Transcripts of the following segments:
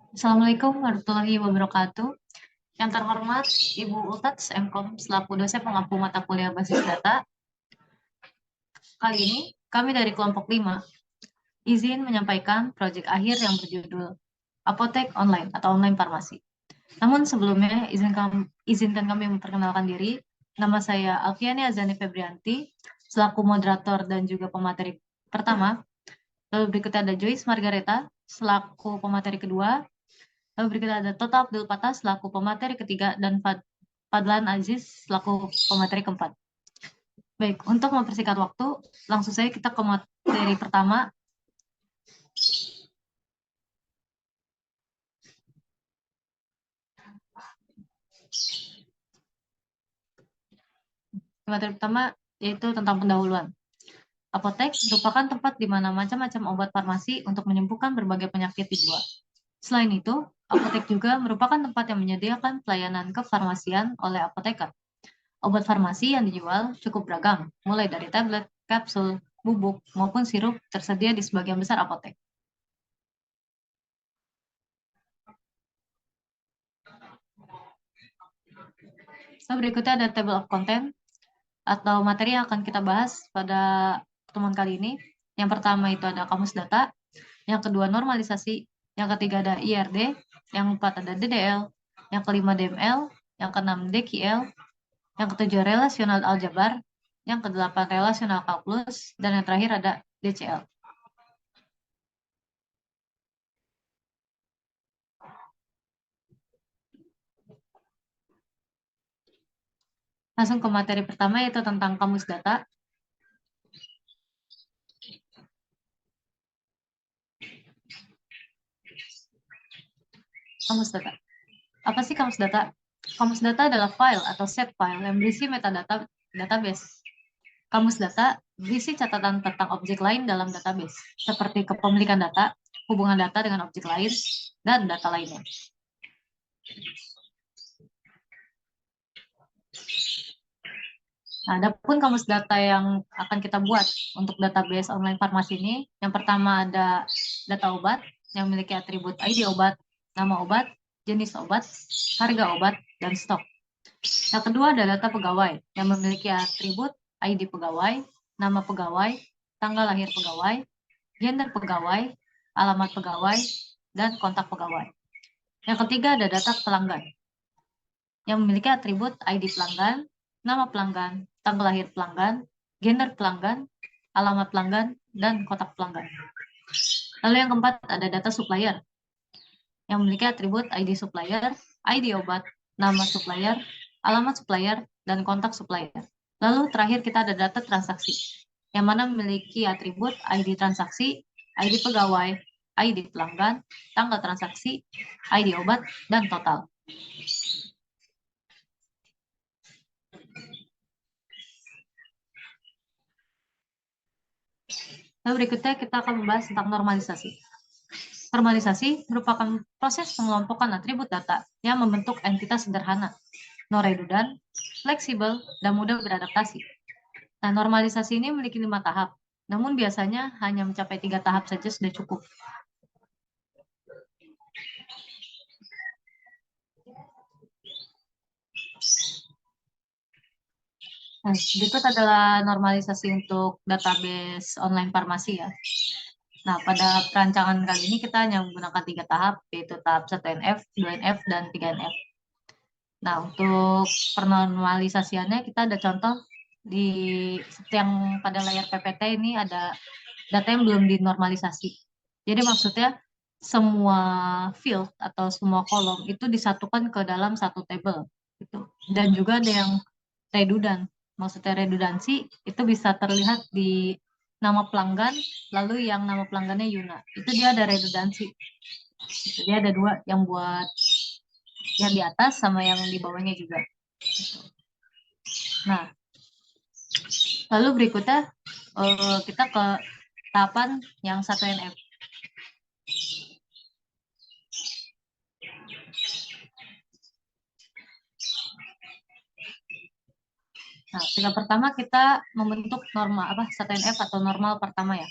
Assalamualaikum warahmatullahi wabarakatuh. Yang terhormat Ibu Ultats MKOM selaku dosen pengampu mata kuliah basis data. Kali ini kami dari kelompok 5 izin menyampaikan proyek akhir yang berjudul Apotek Online atau Online Farmasi. Namun sebelumnya izinkan kami memperkenalkan diri. Nama saya Alfiani Azani Febrianti selaku moderator dan juga pemateri pertama. Lalu berikutnya ada Joyce Margareta selaku pemateri kedua. Lalu berikutnya ada Toto Abdul Patah selaku pemateri ketiga dan Fadlan Aziz selaku pemateri keempat. Baik, untuk mempersingkat waktu, langsung saja kita ke materi pertama. Materi pertama yaitu tentang pendahuluan. Apotek merupakan tempat di mana macam-macam obat farmasi untuk menyembuhkan berbagai penyakit dijual. Selain itu, apotek juga merupakan tempat yang menyediakan pelayanan kefarmasian oleh apoteker. Obat farmasi yang dijual cukup beragam, mulai dari tablet, kapsul, bubuk, maupun sirup tersedia di sebagian besar apotek. Berikutnya ada table of content atau materi yang akan kita bahas pada pertemuan kali ini. Yang pertama itu ada kamus data, yang kedua normalisasi, yang ketiga ada IRD, yang keempat ada DDL, yang kelima DML, yang keenam DQL, yang ketujuh relasional aljabar, yang kedelapan relasional kalkulus, dan yang terakhir ada DCL. Langsung ke materi pertama yaitu tentang kamus data. Kamus data. Apa sih kamus data? Kamus data adalah file atau set file yang berisi metadata database. Kamus data berisi catatan tentang objek lain dalam database, seperti kepemilikan data, hubungan data dengan objek lain, dan data lainnya. Nah, adapun kamus data yang akan kita buat untuk database online farmasi ini, yang pertama ada data obat yang memiliki atribut ID obat, nama obat, jenis obat, harga obat, dan stok. Yang kedua ada data pegawai yang memiliki atribut ID pegawai, nama pegawai, tanggal lahir pegawai, gender pegawai, alamat pegawai, dan kontak pegawai. Yang ketiga ada data pelanggan yang memiliki atribut ID pelanggan, nama pelanggan, tanggal lahir pelanggan, gender pelanggan, alamat pelanggan, dan kontak pelanggan. Lalu yang keempat ada data supplier yang memiliki atribut ID supplier, ID obat, nama supplier, alamat supplier, dan kontak supplier. Lalu terakhir kita ada data transaksi yang mana memiliki atribut ID transaksi, ID pegawai, ID pelanggan, tanggal transaksi, ID obat, dan total. Lalu berikutnya kita akan membahas tentang normalisasi. Normalisasi merupakan proses pengelompokan atribut data yang membentuk entitas sederhana, non-redundan, fleksibel, dan mudah beradaptasi. Nah, normalisasi ini memiliki 5 tahap, namun biasanya hanya mencapai 3 tahap saja sudah cukup. Nah, berikut adalah normalisasi untuk database online farmasi ya. Nah, pada perancangan kali ini kita hanya menggunakan 3 tahap, yaitu tahap 1NF, 2NF, dan 3NF. Nah, untuk pernormalisasiannya kita ada contoh di yang pada layar PPT ini ada data yang belum dinormalisasi. Jadi maksudnya semua field atau semua kolom itu disatukan ke dalam satu table gitu. Dan juga ada yang redundant. Maksudnya redundansi itu bisa terlihat di nama pelanggan, lalu yang nama pelanggannya Yuna. Itu dia ada redundansi. Jadi ada dua yang buat yang di atas sama yang di bawahnya juga. Nah, lalu berikutnya kita ke tahapan yang 1NF. Nah, tingkat pertama kita membentuk norma 1NF atau normal pertama ya.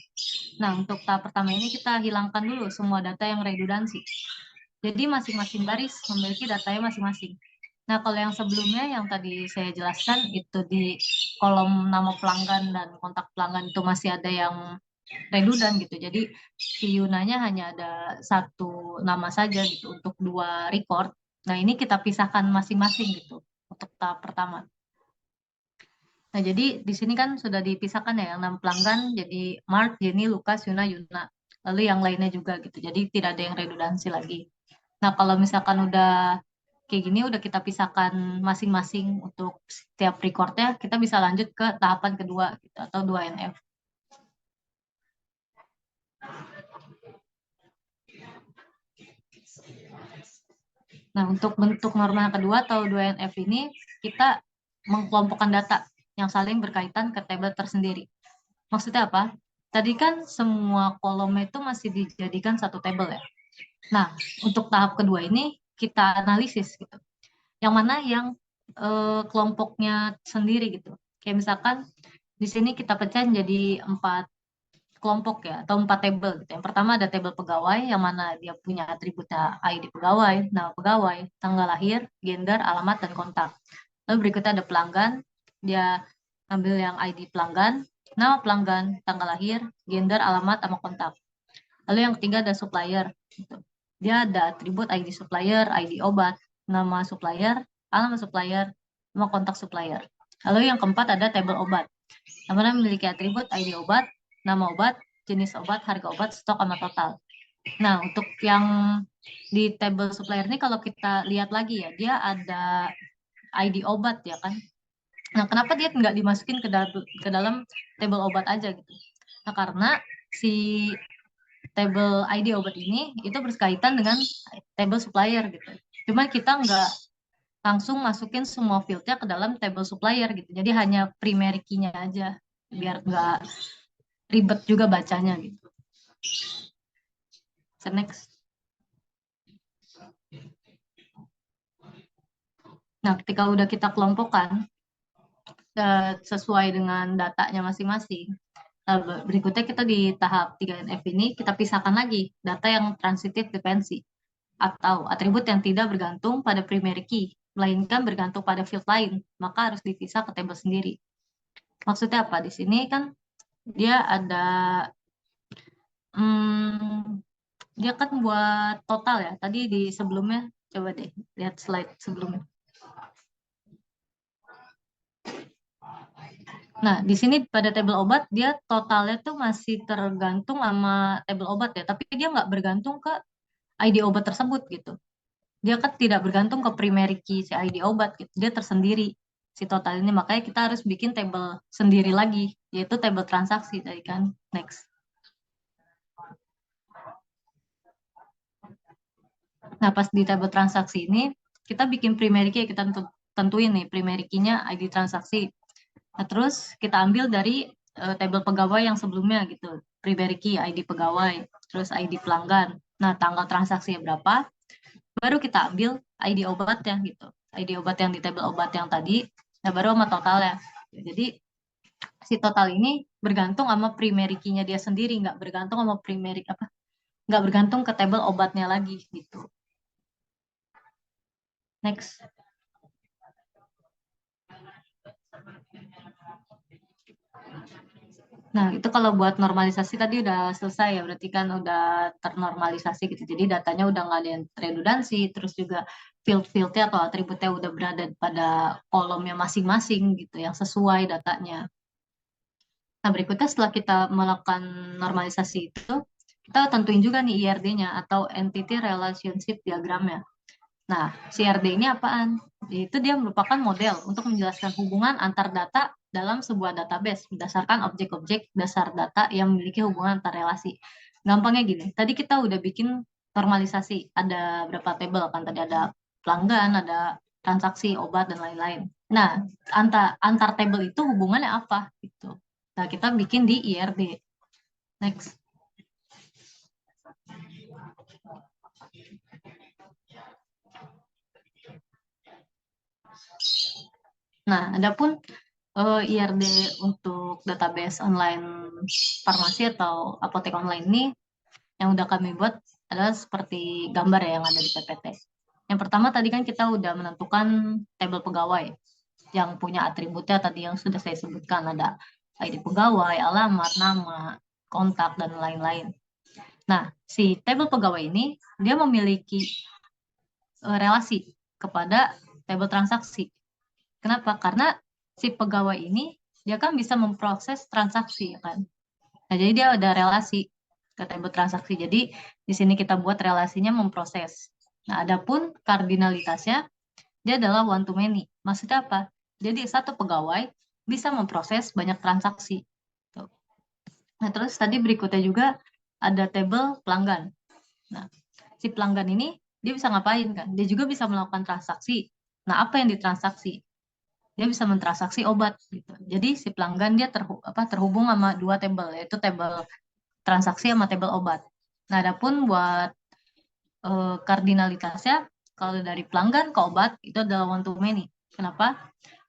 Nah, untuk tahap pertama ini kita hilangkan dulu semua data yang redundansi. Jadi masing-masing baris memiliki datanya masing-masing. Nah, kalau yang sebelumnya yang tadi saya jelaskan itu di kolom nama pelanggan dan kontak pelanggan itu masih ada yang redundant gitu. Jadi si Yunanya hanya ada satu nama saja gitu untuk dua record. Nah, ini kita pisahkan masing-masing gitu untuk tahap pertama. Nah, jadi di sini kan sudah dipisahkan ya yang 6 pelanggan jadi Mark, Jenny, Lukas, Yuna, Yuna. Lalu yang lainnya juga gitu. Jadi tidak ada yang redundansi lagi. Nah, kalau misalkan udah kayak gini udah kita pisahkan masing-masing untuk setiap recordnya, kita bisa lanjut ke tahapan kedua gitu atau 2NF. Nah, untuk bentuk norma kedua atau 2NF ini, kita mengkelompokkan data yang saling berkaitan ke tabel tersendiri. Maksudnya apa? Tadi kan semua kolom itu masih dijadikan satu tabel ya. Nah, untuk tahap kedua ini kita analisis gitu. Yang mana yang kelompoknya sendiri gitu. Kayak misalkan di sini kita pecah jadi 4 kelompok ya atau 4 tabel gitu. Yang pertama ada tabel pegawai yang mana dia punya atributnya ID pegawai, nama pegawai, tanggal lahir, gender, alamat dan kontak. Lalu berikutnya ada pelanggan, dia ambil yang ID pelanggan, nama pelanggan, tanggal lahir, gender, alamat sama kontak. Lalu yang ketiga ada supplier gitu. Dia ada atribut ID supplier, ID obat, nama supplier, alamat supplier, sama kontak supplier. Lalu yang keempat ada tabel obat. Yang mana memiliki atribut ID obat, nama obat, jenis obat, harga obat, stok sama total. Nah, untuk yang di table supplier ini kalau kita lihat lagi ya, dia ada ID obat ya kan. Nah, kenapa dia nggak dimasukin ke dalam table obat aja gitu? Nah, karena si table ID obat ini itu berkaitan dengan table supplier gitu. Cuma kita nggak langsung masukin semua fieldnya ke dalam table supplier gitu. Jadi hanya primary key-nya aja biar nggak ribet juga bacanya gitu. So next. Nah, ketika udah kita kelompokkan sesuai dengan datanya masing-masing, berikutnya kita di tahap 3NF ini kita pisahkan lagi data yang transitive dependency atau atribut yang tidak bergantung pada primary key, melainkan bergantung pada field lain, maka harus dipisah ke table sendiri. Maksudnya apa? Di sini kan dia ada hmm, dia kan buat total ya. Tadi di sebelumnya, coba deh lihat slide sebelumnya. Nah, di sini pada tabel obat, dia totalnya tuh masih tergantung sama tabel obat ya. Tapi dia nggak bergantung ke ID obat tersebut gitu. Dia kan tidak bergantung ke primary key si ID obat gitu. Dia tersendiri si total ini. Makanya kita harus bikin tabel sendiri lagi, yaitu tabel transaksi tadi kan. Next. Nah, pas di tabel transaksi ini, kita bikin primary key, kita tentuin nih primary key-nya ID transaksi. Nah, terus kita ambil dari tabel pegawai yang sebelumnya gitu. Primary key ID pegawai, terus ID pelanggan. Nah, tanggal transaksi berapa, baru kita ambil ID obatnya gitu. ID obat yang di tabel obat yang tadi, nah baru sama totalnya. Jadi si total ini bergantung sama primary key-nya dia sendiri, nggak bergantung sama primary apa, nggak bergantung ke tabel obatnya lagi gitu. Next. Nah, itu kalau buat normalisasi tadi udah selesai ya, berarti kan udah ternormalisasi gitu. Jadi datanya udah nggak ada yang redundansi, terus juga field-fieldnya atau atributnya udah berada pada kolomnya masing-masing gitu, yang sesuai datanya. Nah, berikutnya setelah kita melakukan normalisasi itu, kita tentuin juga nih IRD-nya atau Entity Relationship Diagramnya. Nah, CRD ini apaan? Itu dia merupakan model untuk menjelaskan hubungan antar data dalam sebuah database berdasarkan objek-objek dasar data yang memiliki hubungan antar relasi. Gampangnya gini, tadi kita udah bikin normalisasi, ada berapa tabel kan? Tadi ada pelanggan, ada transaksi, obat, dan lain-lain. Nah, antar tabel itu hubungannya apa? Gitu. Nah, kita bikin di IRD. Next. Nah, adapun IRD untuk database online farmasi atau apotek online ini yang udah kami buat adalah seperti gambar ya yang ada di PPT. Yang pertama tadi kan kita udah menentukan tabel pegawai yang punya atributnya tadi yang sudah saya sebutkan, ada ID pegawai, alamat, nama, kontak, dan lain-lain. Nah, si tabel pegawai ini dia memiliki relasi kepada tabel transaksi. Kenapa? Karena si pegawai ini dia kan bisa memproses transaksi, ya kan? Nah, jadi dia ada relasi ke tabel transaksi. Jadi di sini kita buat relasinya memproses. Nah, adapun kardinalitasnya dia adalah one to many. Maksudnya apa? Jadi satu pegawai bisa memproses banyak transaksi. Tuh. Nah, terus tadi berikutnya juga ada tabel pelanggan. Nah, si pelanggan ini dia bisa ngapain kan? Dia juga bisa melakukan transaksi. Nah, apa yang ditransaksi? Dia bisa mentransaksi obat gitu. Jadi si pelanggan dia terhubung sama dua tabel, yaitu tabel transaksi sama tabel obat. Nah, adapun buat kardinalitasnya kalau dari pelanggan ke obat itu adalah one to many. Kenapa?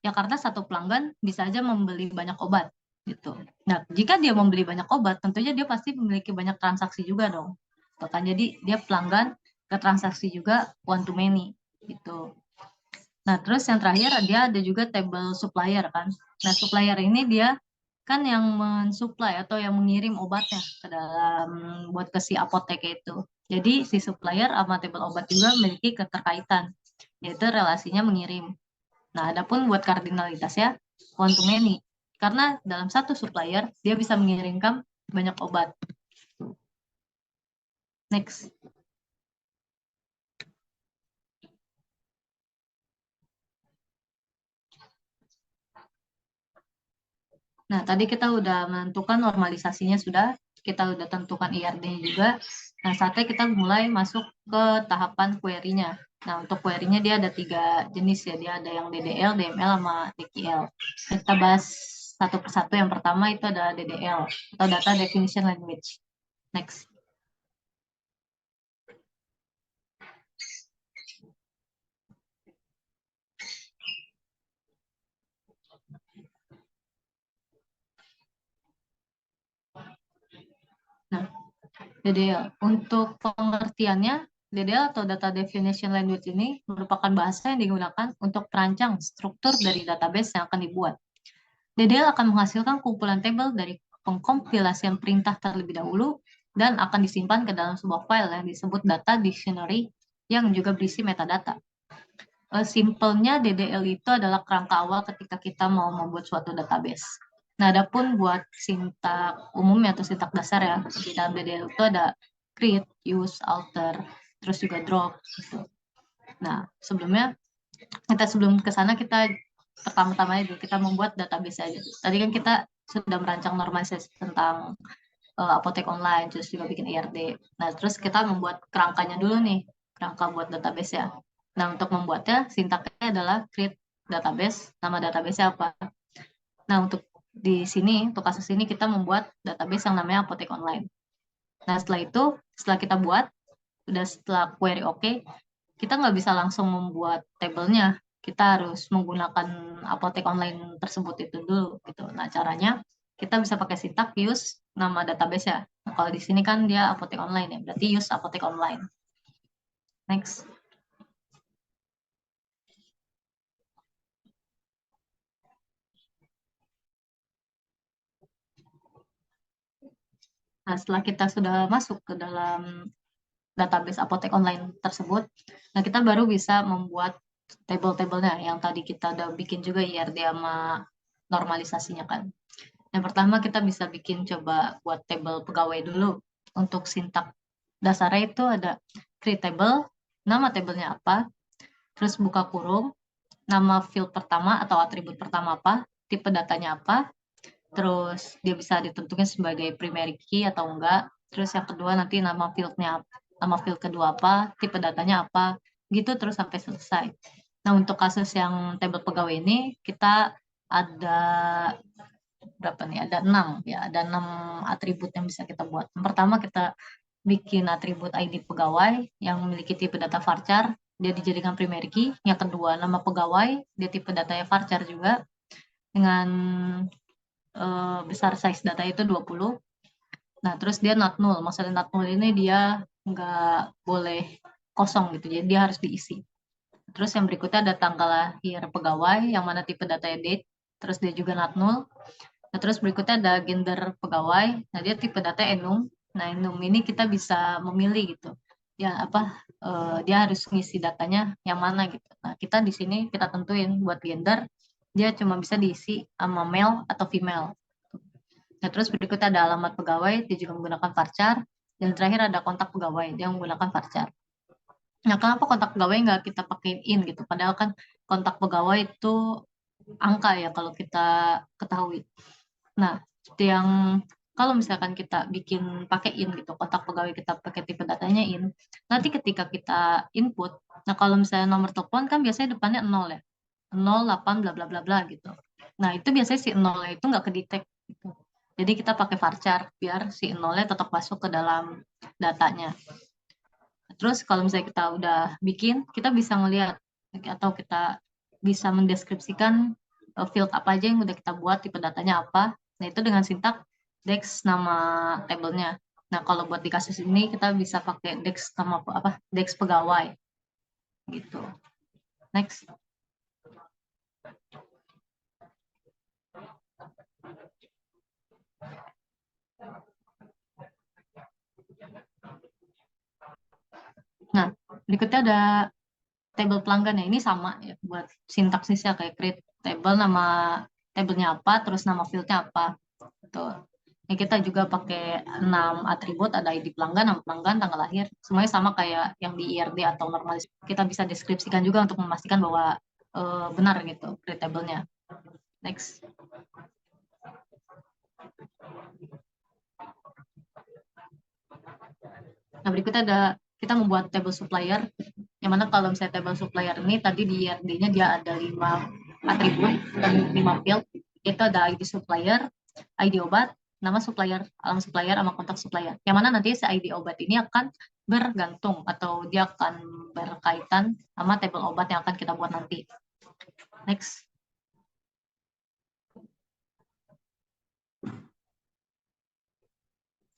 Ya karena satu pelanggan bisa aja membeli banyak obat gitu. Nah, jika dia membeli banyak obat, tentunya dia pasti memiliki banyak transaksi juga dong. Bahkan jadi dia pelanggan ke transaksi juga one to many gitu. Nah, terus yang terakhir dia ada juga tabel supplier kan. Nah, supplier ini dia kan yang mensuplai atau yang mengirim obatnya ke dalam buat ke si apotek itu. Jadi si supplier sama tabel obat juga memiliki keterkaitan, yaitu relasinya mengirim. Nah, adapun buat kardinalitasnya one to many. Karena dalam satu supplier dia bisa mengirimkan banyak obat. Next. Nah, tadi kita udah menentukan normalisasinya sudah, kita udah tentukan IRD-nya juga. Nah, saatnya kita mulai masuk ke tahapan query-nya. Nah, untuk query-nya dia ada 3 jenis ya, dia ada yang DDL, DML, sama DQL. Kita bahas satu persatu. Yang pertama itu ada DDL, atau Data Definition Language. Next. Nah, DDL. Untuk pengertiannya, DDL atau Data Definition Language ini merupakan bahasa yang digunakan untuk merancang struktur dari database yang akan dibuat. DDL akan menghasilkan kumpulan tabel dari pengkompilasian perintah terlebih dahulu dan akan disimpan ke dalam sebuah file yang disebut data dictionary yang juga berisi metadata. Simpelnya DDL itu adalah kerangka awal ketika kita mau membuat suatu database. Nah, adapun buat sintak umumnya atau sintak dasar ya, di dalam DDL itu ada create, use, alter, terus juga drop gitu. Nah, sebelum ke sana kita pertama-tama itu kita membuat database aja. Tadi kan kita sudah merancang normalisasi tentang apotek online, terus juga bikin IRD. Nah, terus kita membuat kerangkanya dulu nih, kerangka buat database ya. Nah, untuk membuatnya, sintaknya adalah create database, nama database apa. Nah, untuk di sini, untuk kasus ini kita membuat database yang namanya apotek online. Nah, setelah itu, setelah kita buat, udah setelah query oke, kita nggak bisa langsung membuat tabelnya. Kita harus menggunakan apotek online tersebut itu dulu gitu. Nah, caranya kita bisa pakai sintak use nama database ya. Nah, kalau di sini kan dia apotek online ya, berarti use apotek online. Next. Nah, setelah kita sudah masuk ke dalam database apotek online tersebut, nah kita baru bisa membuat table-tablenya yang tadi kita udah bikin juga IRD sama normalisasinya kan. Yang pertama kita bisa bikin coba buat table pegawai dulu. Untuk sintak dasarnya itu ada create table, nama tabelnya apa, terus buka kurung, nama field pertama atau atribut pertama apa, tipe datanya apa, terus dia bisa ditentukan sebagai primary key atau enggak, terus yang kedua nanti nama field kedua apa, tipe datanya apa, gitu terus sampai selesai. Nah, untuk kasus yang table pegawai ini kita ada berapa nih? Ada 6 ya, ada 6 atribut yang bisa kita buat. Yang pertama kita bikin atribut ID pegawai yang memiliki tipe data varchar, dia dijadikan primary key. Yang kedua nama pegawai, dia tipe datanya varchar juga dengan besar size data itu 20. Nah, terus dia not null. Maksudnya not null ini dia nggak boleh kosong gitu, jadi dia harus diisi. Terus yang berikutnya ada tanggal lahir pegawai, yang mana tipe datanya date, terus dia juga not null. Nah, terus berikutnya ada gender pegawai, nah dia tipe data enum. Nah, enum ini kita bisa memilih gitu. Ya apa dia harus ngisi datanya yang mana gitu. Nah, kita di sini kita tentuin buat gender dia cuma bisa diisi sama male atau female. Nah, terus berikutnya ada alamat pegawai, dia juga menggunakan varchar. Dan terakhir ada kontak pegawai, dia menggunakan varchar. Nah, kenapa kontak pegawai nggak kita pakai in gitu? Padahal kan kontak pegawai itu angka ya kalau kita ketahui. Nah, seperti yang kalau misalkan kita bikin pakai in gitu, kontak pegawai kita pakai tipe datanya in, nanti ketika kita input, nah kalau misalnya nomor telepon kan biasanya depannya 0 ya, 0, 8, bla bla bla bla gitu. Nah, itu biasanya si 0 itu nggak kedetek gitu. Jadi kita pakai varchar biar si 0 tetap masuk ke dalam datanya. Terus kalau misalnya kita udah bikin, kita bisa ngelihat atau kita bisa mendeskripsikan field apa aja yang udah kita buat, tipe datanya apa. Nah, itu dengan sintak dex nama tabelnya. Nah, kalau buat di kasus ini kita bisa pakai dex nama apa? Dex pegawai gitu. Next. Nah, berikutnya ada tabel pelanggan ya. Ini sama ya buat sintaksisnya kayak create table, nama tabelnya apa, terus nama fieldnya apa. Gitu. Ya, kita juga pakai 6 atribut, ada ID pelanggan, nama pelanggan, tanggal lahir. Semuanya sama kayak yang di IRD atau normalis. Kita bisa deskripsikan juga untuk memastikan bahwa benar gitu create table-nya. Next. Nah, berikutnya ada kita membuat table supplier, yang mana kalau misalnya table supplier ini tadi di IRD-nya dia ada 5 atribut dan 5 field. Itu ada ID supplier, ID obat, nama supplier, alam supplier, sama kontak supplier. Yang mana nanti si ID obat ini akan bergantung atau dia akan berkaitan sama table obat yang akan kita buat nanti. Next.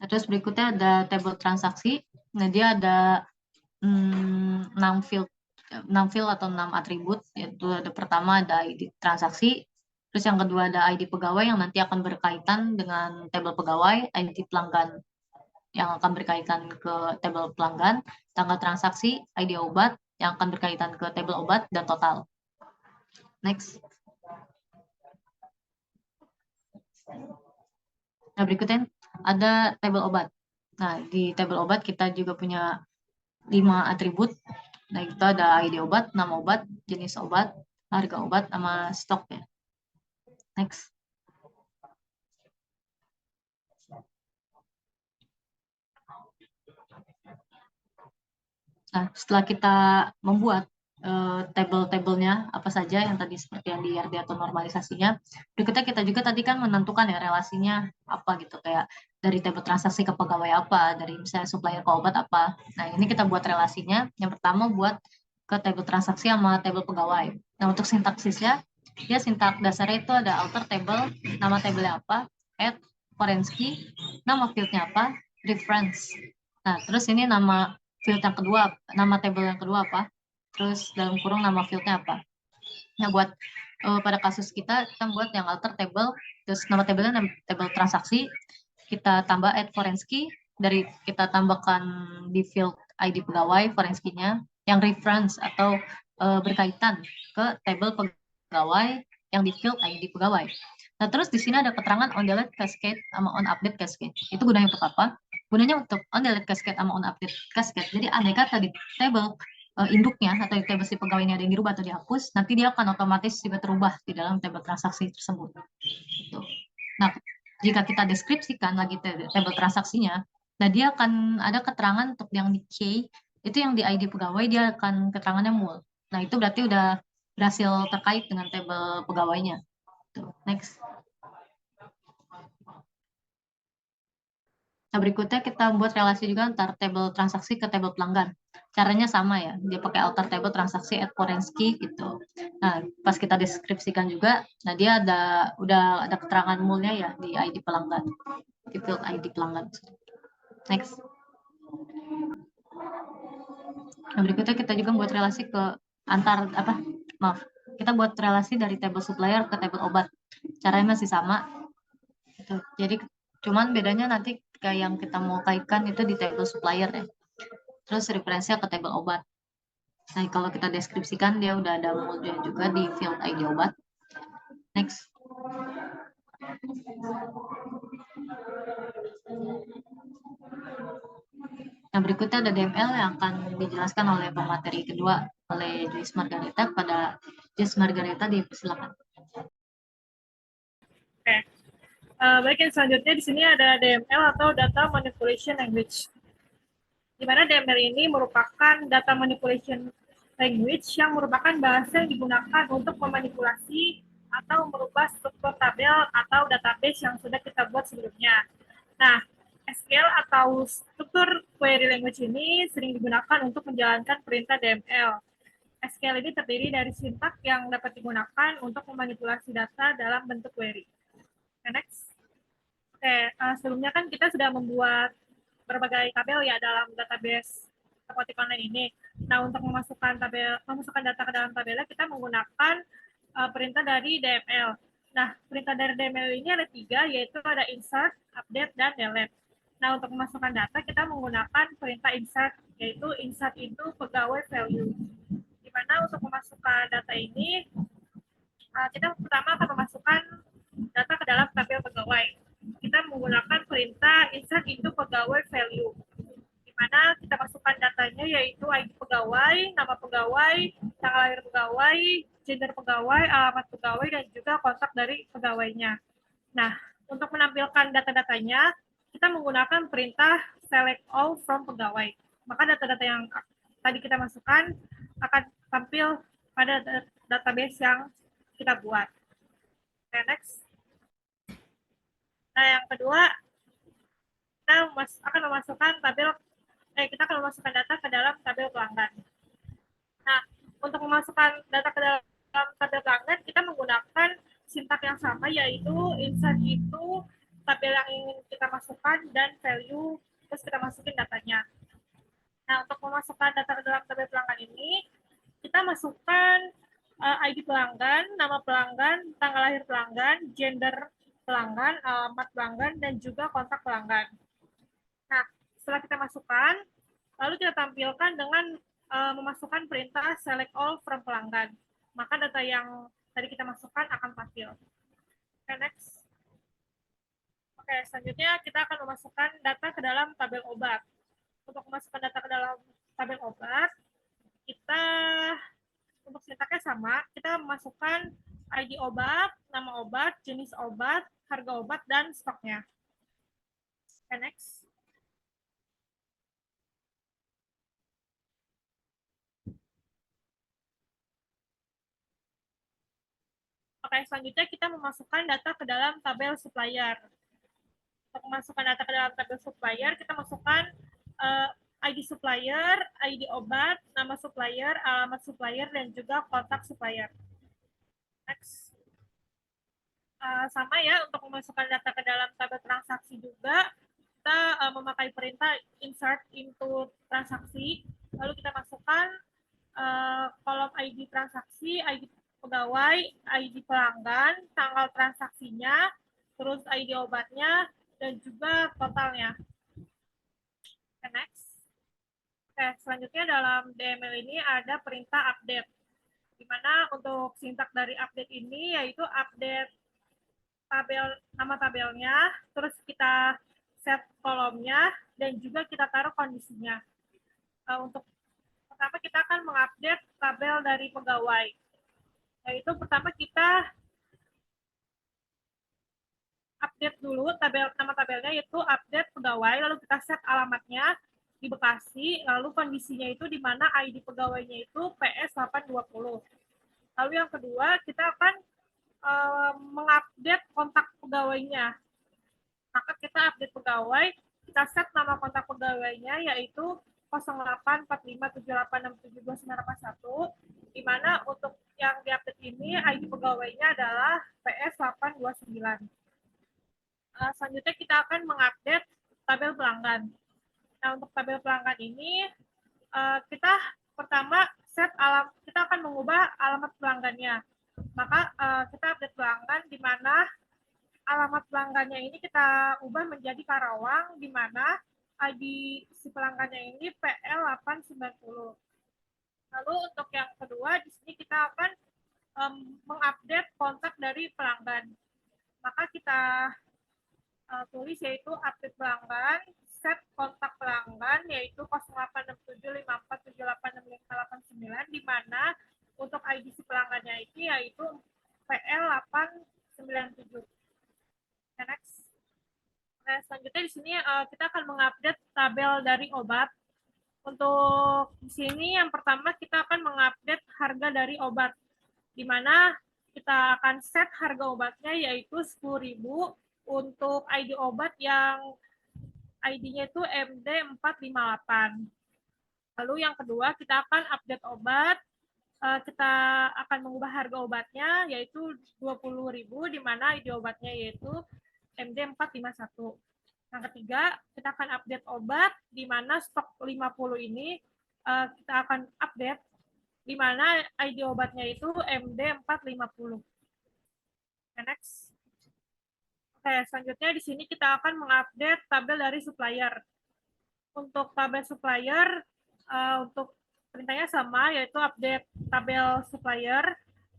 Nah, terus berikutnya ada table transaksi. Nah, dia ada 6 field 6 field atau 6 atribut, yaitu ada pertama ada ID transaksi, terus yang kedua ada ID pegawai yang nanti akan berkaitan dengan tabel pegawai, ID pelanggan yang akan berkaitan ke tabel pelanggan, tanggal transaksi, ID obat yang akan berkaitan ke tabel obat, dan total. Next. Nah, berikutnya ada tabel obat. Nah, di tabel obat kita juga punya 5 atribut. Nah, itu ada ID obat, nama obat, jenis obat, harga obat, sama stok ya. Next. Nah, setelah kita membuat table-tablenya apa saja yang tadi seperti yang di IRD atau normalisasinya, berikutnya kita juga tadi kan menentukan ya relasinya apa gitu, kayak dari table transaksi ke pegawai apa, dari misalnya supplier ke obat apa. Nah, ini kita buat relasinya. Yang pertama buat ke table transaksi sama table pegawai. Nah, untuk sintaksisnya, dia sintak dasarnya itu ada alter table, nama tablenya apa, add, foreign key, nama fieldnya apa, reference. Nah, terus ini nama field yang kedua, nama table yang kedua apa, terus dalam kurung nama fieldnya apa. Nah, buat pada kasus kita buat yang alter table, terus nama tablenya table transaksi, kita tambah add foreign key, dari kita tambahkan di field ID pegawai foreign key-nya, yang reference atau berkaitan ke table pegawai yang di field ID pegawai. Nah, terus di sini ada keterangan on delete cascade sama on update cascade. Itu gunanya untuk apa? Gunanya untuk on delete cascade sama on update cascade. Jadi andai kata di table induknya atau di table si pegawai ini ada yang dirubah atau dihapus, nanti dia akan otomatis juga terubah di dalam table transaksi tersebut. Gitu. Nah, jika kita deskripsikan lagi table transaksinya, nah dia akan ada keterangan untuk yang di key, itu yang di ID pegawai dia akan keterangannya mul. Nah, itu berarti udah berhasil terkait dengan table pegawainya. Tuh, next. Nah, berikutnya kita buat relasi juga antar table transaksi ke table pelanggan. Caranya sama ya, dia pakai alter table transaksi at foreign key gitu. Nah, pas kita deskripsikan juga, nah dia udah ada keterangan mulnya ya di ID pelanggan, di field ID pelanggan. Next. Nah, berikutnya kita juga buat relasi ke kita buat relasi dari table supplier ke table obat. Caranya masih sama. Gitu. Jadi cuman bedanya nanti kayak yang kita mau kaitkan itu di table supplier ya. Terus referensinya ke table obat. Nah, kalau kita deskripsikan dia udah ada modulnya juga di field ID obat. Next. Yang berikutnya ada DML yang akan dijelaskan oleh pemateri kedua oleh Joyce Margareta. Pada Joyce Margareta dipersilakan. Oke. Baik, yang selanjutnya di sini ada DML atau Data Manipulation Language. Di mana DML ini merupakan Data Manipulation Language yang merupakan bahasa yang digunakan untuk memanipulasi atau merubah struktur tabel atau database yang sudah kita buat sebelumnya. Nah, SQL atau struktur query language ini sering digunakan untuk menjalankan perintah DML. SQL ini terdiri dari sintak yang dapat digunakan untuk memanipulasi data dalam bentuk query. Next. Oke, sebelumnya kan kita sudah membuat berbagai tabel ya dalam database apotek online ini. Nah, untuk memasukkan data ke dalam tabelnya kita menggunakan perintah dari DML. Nah, perintah dari DML ini ada 3, yaitu ada insert, update, dan delete. Nah, untuk memasukkan data kita menggunakan perintah insert, yaitu insert itu pegawai value. Di mana untuk memasukkan data ini kita pertama akan memasukkan data ke dalam tabel pegawai. Kita menggunakan perintah insert into pegawai value, di mana kita masukkan datanya yaitu ID pegawai, nama pegawai, tanggal lahir pegawai, gender pegawai, alamat pegawai, dan juga kontak dari pegawainya. Nah, untuk menampilkan data-datanya, kita menggunakan perintah select all from pegawai. Maka data-data yang tadi kita masukkan akan tampil pada database yang kita buat. Okay, next. Nah, yang kedua, kita akan memasukkan data ke dalam tabel pelanggan. Nah, untuk memasukkan data ke dalam tabel pelanggan, kita menggunakan sintak yang sama, yaitu insert itu tabel yang ingin kita masukkan dan value, terus kita masukin datanya. Nah, untuk memasukkan data ke dalam tabel pelanggan ini, kita masukkan ID pelanggan, nama pelanggan, tanggal lahir pelanggan, gender pelanggan, alamat pelanggan, dan juga kontak pelanggan. Nah, setelah kita masukkan, lalu kita tampilkan dengan memasukkan perintah select all from pelanggan. Maka data yang tadi kita masukkan akan tampil. Okay, next. Oke, selanjutnya kita akan memasukkan data ke dalam tabel obat. Untuk memasukkan data ke dalam tabel obat, kita untuk sintaknya sama, kita memasukkan ID obat, nama obat, jenis obat, harga obat, dan stoknya. Okay, next. Oke, selanjutnya kita memasukkan data ke dalam tabel supplier. Untuk memasukkan data ke dalam tabel supplier, kita masukkan ID supplier, ID obat, nama supplier, alamat supplier, dan juga kontak supplier. Next. Sama ya, untuk memasukkan data ke dalam tabel transaksi juga, kita memakai perintah insert into transaksi, lalu kita masukkan kolom ID transaksi, ID pegawai, ID pelanggan, tanggal transaksinya, terus ID obatnya, dan juga totalnya. Okay, next. Oke, selanjutnya dalam DML ini ada perintah update, di mana untuk sintak dari update ini yaitu update tabel, nama tabelnya, terus kita set kolomnya, dan juga kita taruh kondisinya. Untuk pertama kita akan mengupdate tabel dari pegawai. Yaitu pertama kita update dulu nama tabelnya, yaitu update pegawai, lalu kita set alamatnya di Bekasi, lalu kondisinya itu di mana ID pegawainya itu PS820. Lalu yang kedua, kita akan mengupdate kontak pegawainya. Maka kita update pegawai, kita set nama kontak pegawainya yaitu 084578672981, di mana untuk yang diupdate ini ID pegawainya adalah PS829. Selanjutnya kita akan mengupdate tabel pelanggan. Nah, untuk tabel pelanggan ini kita pertama kita akan mengubah alamat pelanggannya. Maka kita update pelanggan di mana alamat pelanggannya ini kita ubah menjadi Karawang, di mana ID si pelanggannya ini PL890. Lalu untuk yang kedua, di sini kita akan mengupdate kontak dari pelanggan. Maka kita tulis yaitu update pelanggan, set kontak pelanggan yaitu 086754786589, di mana untuk ID si pelanggannya ini yaitu PL897. Next. Nah, selanjutnya di sini kita akan mengupdate tabel dari obat. Untuk di sini yang pertama kita akan mengupdate harga dari obat, di mana kita akan set harga obatnya yaitu 10.000 untuk ID obat yang ID-nya itu MD458. Lalu yang kedua kita akan update obat, kita akan mengubah harga obatnya yaitu 20.000, di mana ID obatnya yaitu MD451. Yang ketiga, kita akan update obat, di mana stok 50 ini kita akan update, di mana ID obatnya itu MD450. Next. Oke, selanjutnya di sini kita akan mengupdate tabel dari supplier. Untuk tabel supplier, untuk perintahnya sama, yaitu update tabel supplier.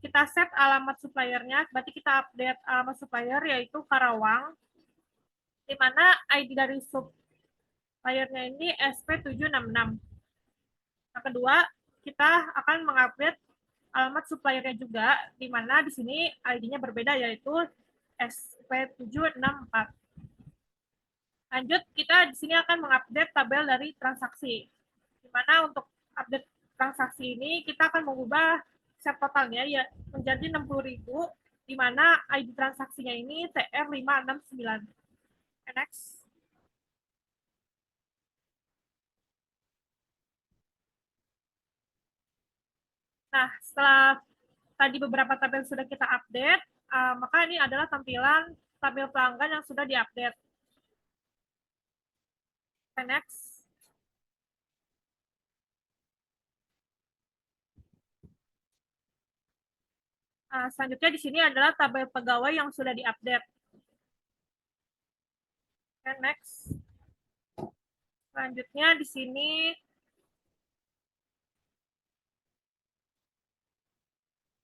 Kita set alamat suppliernya, berarti kita update alamat supplier yaitu Karawang, di mana ID dari suppliernya ini SP766. Yang kedua, kita akan mengupdate alamat suppliernya juga, di mana di sini ID-nya berbeda yaitu SP764. Lanjut, kita di sini akan mengupdate tabel dari transaksi, di mana untuk update transaksi ini kita akan mengubah set totalnya ya menjadi 60.000, di mana ID transaksinya ini TR569. Next. Nah, setelah tadi beberapa tabel sudah kita update, maka ini adalah tampilan tabel pelanggan yang sudah diupdate. Next. Selanjutnya di sini adalah tabel pegawai yang sudah diupdate. Next. Selanjutnya di sini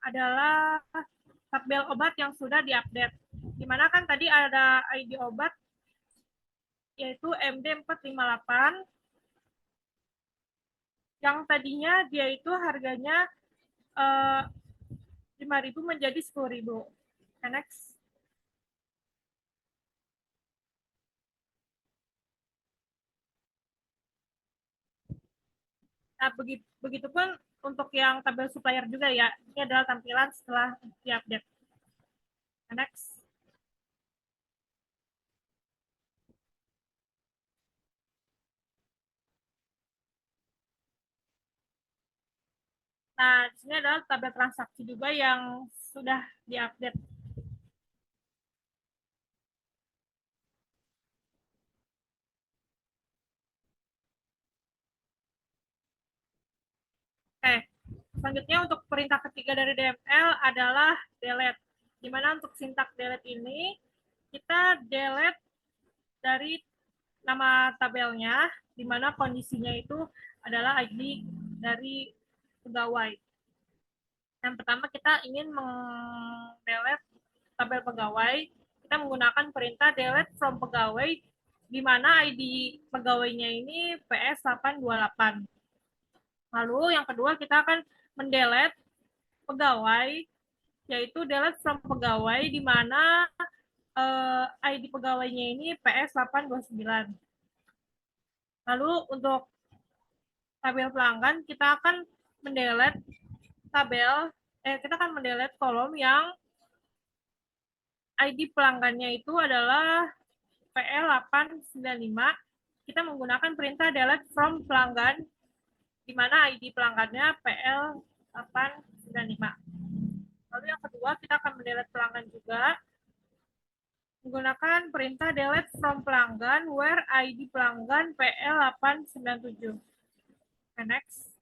adalah tabel obat yang sudah diupdate. Di mana kan tadi ada ID obat yaitu MD458 yang tadinya dia itu harganya 5.000 menjadi 10.000. Next. Nah, begitupun untuk yang tabel supplier juga ya. Ini adalah tampilan setelah diupdate. Next. Nah, di sini adalah tabel transaksi juga yang sudah diupdate. Oke, selanjutnya untuk perintah ketiga dari DML adalah delete. Di mana untuk sintak delete ini, kita delete dari nama tabelnya, di mana kondisinya itu adalah ID dari pegawai. Yang pertama kita ingin mendelete tabel pegawai, kita menggunakan perintah delete from pegawai, di mana ID pegawainya ini PS828. Lalu yang kedua kita akan mendelete pegawai, yaitu delete from pegawai, di mana ID pegawainya ini PS829. Lalu untuk tabel pelanggan kita akan mendelete kolom yang ID pelanggannya itu adalah PL895. Kita menggunakan perintah delete from pelanggan, di mana ID pelanggannya PL895. Lalu yang kedua, kita akan mendelete pelanggan juga, menggunakan perintah delete from pelanggan where ID pelanggan PL897. Next.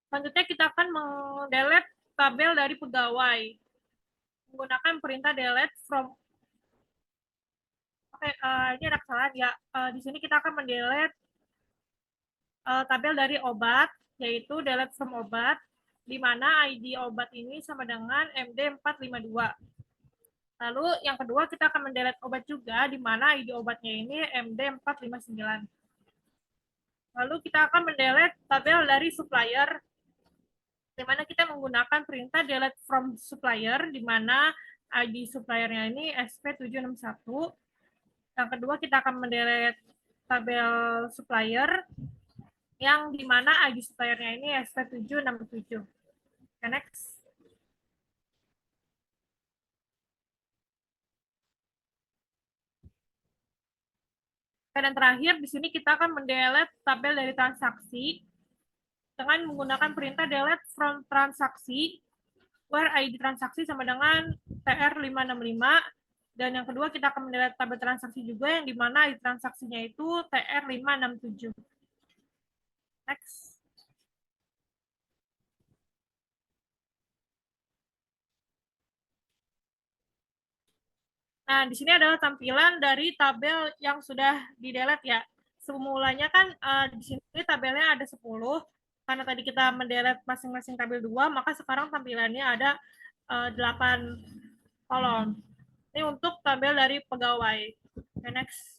Selanjutnya kita akan mendelete tabel dari pegawai menggunakan perintah delete from. Oke, ini ada kesalahan ya. Di sini kita akan mendelete tabel dari obat, yaitu delete from obat, di mana ID obat ini sama dengan MD452. Lalu yang kedua kita akan mendelete obat juga, di mana ID obatnya ini MD459. Lalu kita akan mendelete tabel dari supplier, di mana kita menggunakan perintah delete from supplier, di mana ID suppliernya ini SP761. Yang kedua kita akan mendelete tabel supplier, yang di mana ID suppliernya ini SP767. Okay, next. Dan terakhir, di sini kita akan mendelete tabel dari transaksi dengan menggunakan perintah delete from transaksi, where ID transaksi sama dengan TR565. Dan yang kedua, kita akan mendelete tabel transaksi juga, yang di mana ID transaksinya itu TR567. Next. Nah, di sini adalah tampilan dari tabel yang sudah di-delete ya. Semulanya kan di sini tabelnya ada 10, karena tadi kita mendelete masing-masing tabel 2, maka sekarang tampilannya ada 8 kolom. Ini untuk tabel dari pegawai. Okay, next.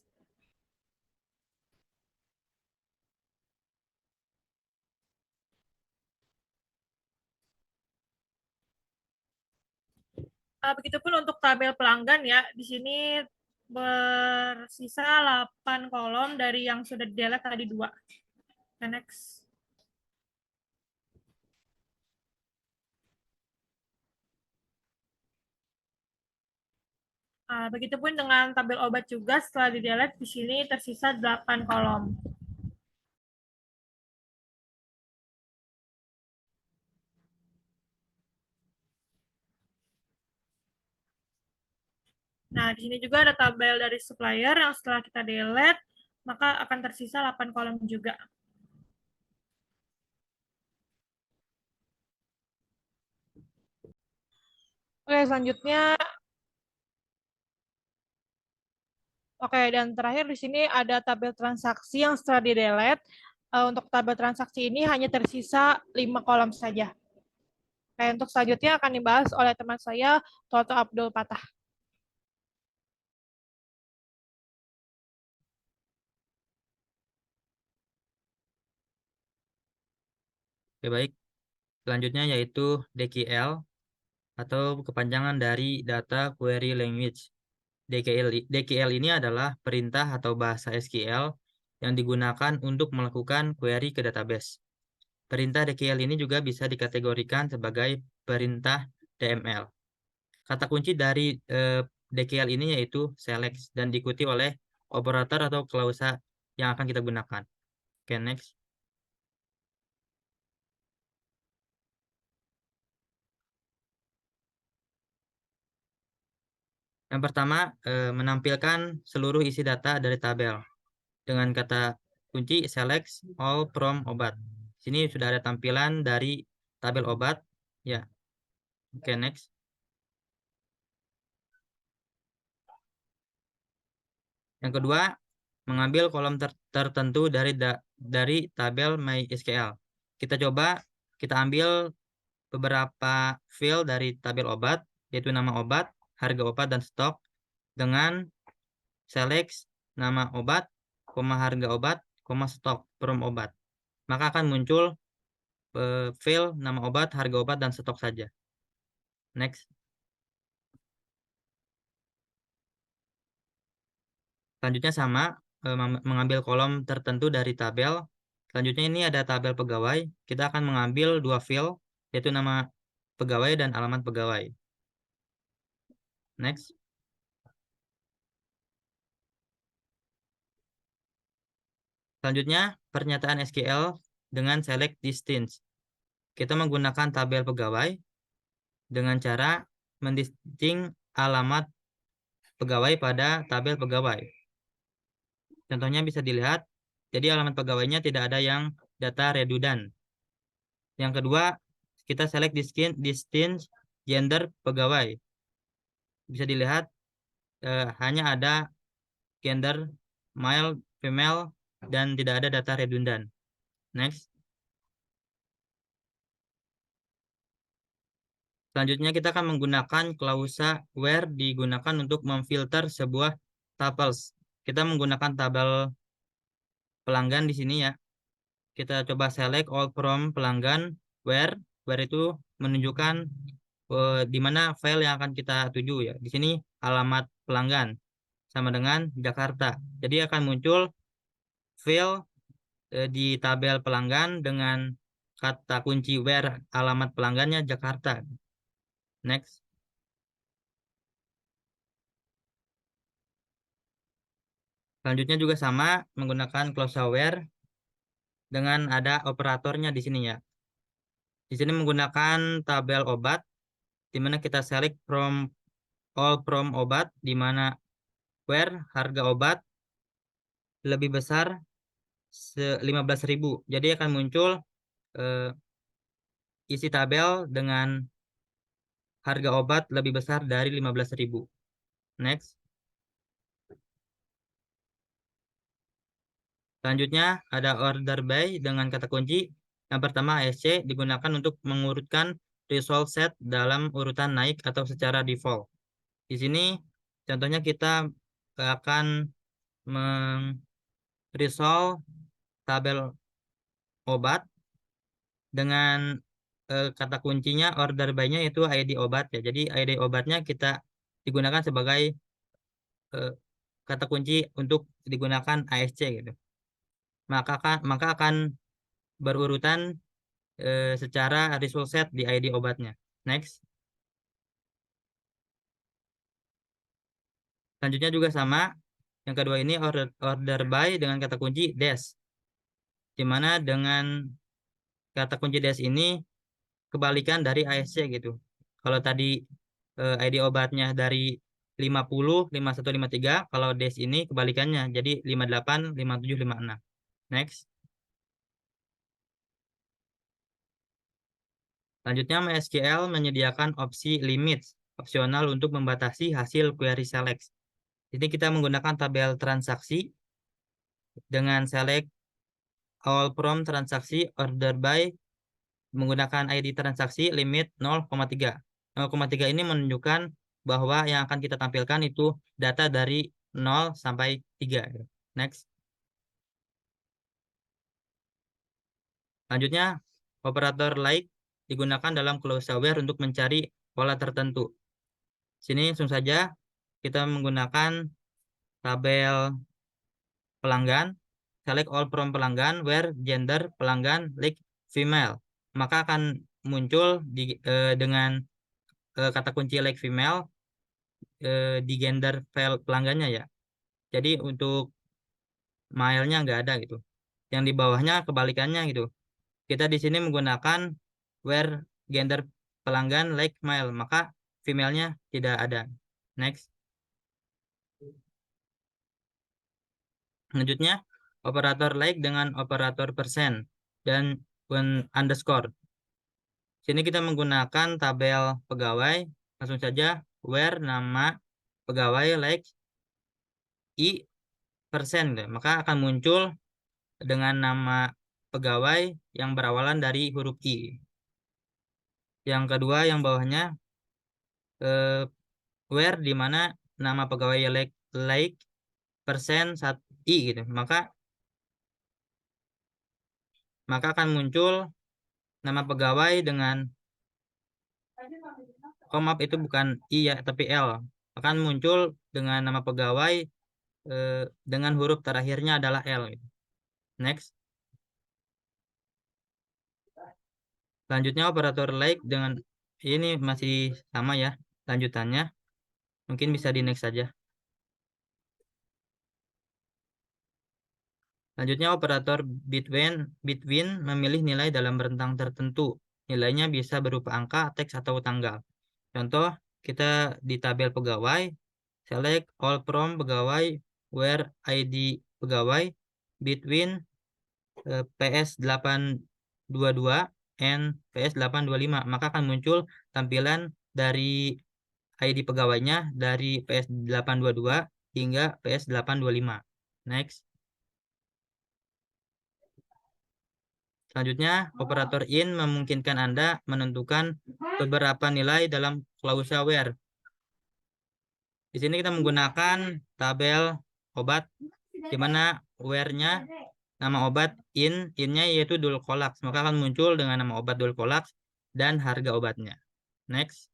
Begitupun untuk tabel pelanggan ya. Di sini bersisa 8 kolom dari yang sudah di-delete tadi 2. Okay, next. Begitupun dengan tabel obat juga, setelah di-delete di sini tersisa 8 kolom. Nah, di sini juga ada tabel dari supplier yang setelah kita delete, maka akan tersisa 8 kolom juga. Oke, selanjutnya. Oke, dan terakhir di sini ada tabel transaksi yang setelah di-delete. Untuk tabel transaksi ini hanya tersisa 5 kolom saja. Oke, untuk selanjutnya akan dibahas oleh teman saya, Toto Abdul Patah. Oke, baik. Selanjutnya yaitu DQL atau kepanjangan dari Data Query Language. DQL ini adalah perintah atau bahasa SQL yang digunakan untuk melakukan query ke database. Perintah DQL ini juga bisa dikategorikan sebagai perintah DML. Kata kunci dari DQL ini yaitu select dan diikuti oleh operator atau klausa yang akan kita gunakan. Oke, next. Yang pertama, menampilkan seluruh isi data dari tabel dengan kata kunci select all from obat. Sini sudah ada tampilan dari tabel obat. Ya, oke, next. Yang kedua, mengambil kolom tertentu dari tabel MySQL. Kita ambil beberapa field dari tabel obat, yaitu nama obat, harga obat, dan stok, dengan select nama obat, harga obat, stok from obat. Maka akan muncul field nama obat, harga obat, dan stok saja. Next. Selanjutnya sama, mengambil kolom tertentu dari tabel. Selanjutnya ini ada tabel pegawai. Kita akan mengambil 2 field, yaitu nama pegawai dan alamat pegawai. Next. Selanjutnya, pernyataan SQL dengan select distance. Kita menggunakan tabel pegawai dengan cara mendisting alamat pegawai pada tabel pegawai. Contohnya bisa dilihat, jadi alamat pegawainya tidak ada yang data redundant. Yang kedua, kita select distance gender pegawai. Bisa dilihat hanya ada gender male, female, dan tidak ada data redundan. Next. Selanjutnya kita akan menggunakan klausa where digunakan untuk memfilter sebuah tuples. Kita menggunakan tabel pelanggan di sini ya. Kita coba select all from pelanggan where itu menunjukkan di mana file yang akan kita tuju ya. Di sini alamat pelanggan sama dengan Jakarta. Jadi akan muncul file di tabel pelanggan dengan kata kunci where alamat pelanggannya Jakarta. Next. Selanjutnya juga sama menggunakan klausa where dengan ada operatornya di sini ya. Di sini menggunakan tabel obat di mana kita select from all from obat di mana where harga obat lebih besar 15.000. Jadi akan muncul isi tabel dengan harga obat lebih besar dari 15.000. Next. Selanjutnya ada order by dengan kata kunci. Yang pertama ASC digunakan untuk mengurutkan result set dalam urutan naik atau secara default. Di sini contohnya kita akan meng-resolve tabel obat dengan kata kuncinya order by-nya itu ID obat ya. Jadi ID obatnya kita digunakan sebagai kata kunci untuk digunakan ASC gitu. Maka akan berurutan secara result set di ID obatnya. Next. Selanjutnya juga sama. Yang kedua ini order by dengan kata kunci dash. Dimana dengan kata kunci dash ini kebalikan dari ASC gitu. Kalau tadi ID obatnya dari 50, 51, 53, kalau dash ini kebalikannya. Jadi 58, 57, 56. Next. Selanjutnya MySQL menyediakan opsi limits opsional untuk membatasi hasil query select. Ini kita menggunakan tabel transaksi dengan select all from transaksi order by menggunakan ID transaksi limit 0,3. 0,3 ini menunjukkan bahwa yang akan kita tampilkan itu data dari 0 sampai 3. Next. Selanjutnya, operator like digunakan dalam klausa where untuk mencari pola tertentu. Sini langsung saja kita menggunakan tabel pelanggan, select all from pelanggan, where gender pelanggan like female. Maka akan muncul dengan kata kunci like female di gender file pelanggannya ya. Jadi untuk male-nya nggak ada gitu. Yang di bawahnya kebalikannya gitu. Kita di sini menggunakan where gender pelanggan like male, maka female-nya tidak ada. Next. Selanjutnya, operator like dengan operator persen dan underscore. Sini kita menggunakan tabel pegawai. Langsung saja, where nama pegawai like i persen. Maka akan muncul dengan nama pegawai yang berawalan dari huruf i. Yang kedua, yang bawahnya, where di mana nama pegawai like persen i gitu. Maka akan muncul nama pegawai dengan maaf itu bukan i ya tapi l. Akan muncul dengan nama pegawai dengan huruf terakhirnya adalah l. Next. Selanjutnya operator like dengan ini masih sama ya lanjutannya. Mungkin bisa di next saja. Selanjutnya operator between memilih nilai dalam rentang tertentu. Nilainya bisa berupa angka, teks, atau tanggal. Contoh, kita di tabel pegawai, select all from pegawai, where ID pegawai, between PS822 N PS825. Maka akan muncul tampilan dari ID pegawainya dari PS822 hingga PS825. Next. Selanjutnya, operator in memungkinkan Anda menentukan beberapa nilai dalam klausa where. Di sini kita menggunakan tabel obat, di mana where-nya nama obat in-nya yaitu Dulcolax. Maka akan muncul dengan nama obat Dulcolax dan harga obatnya. Next.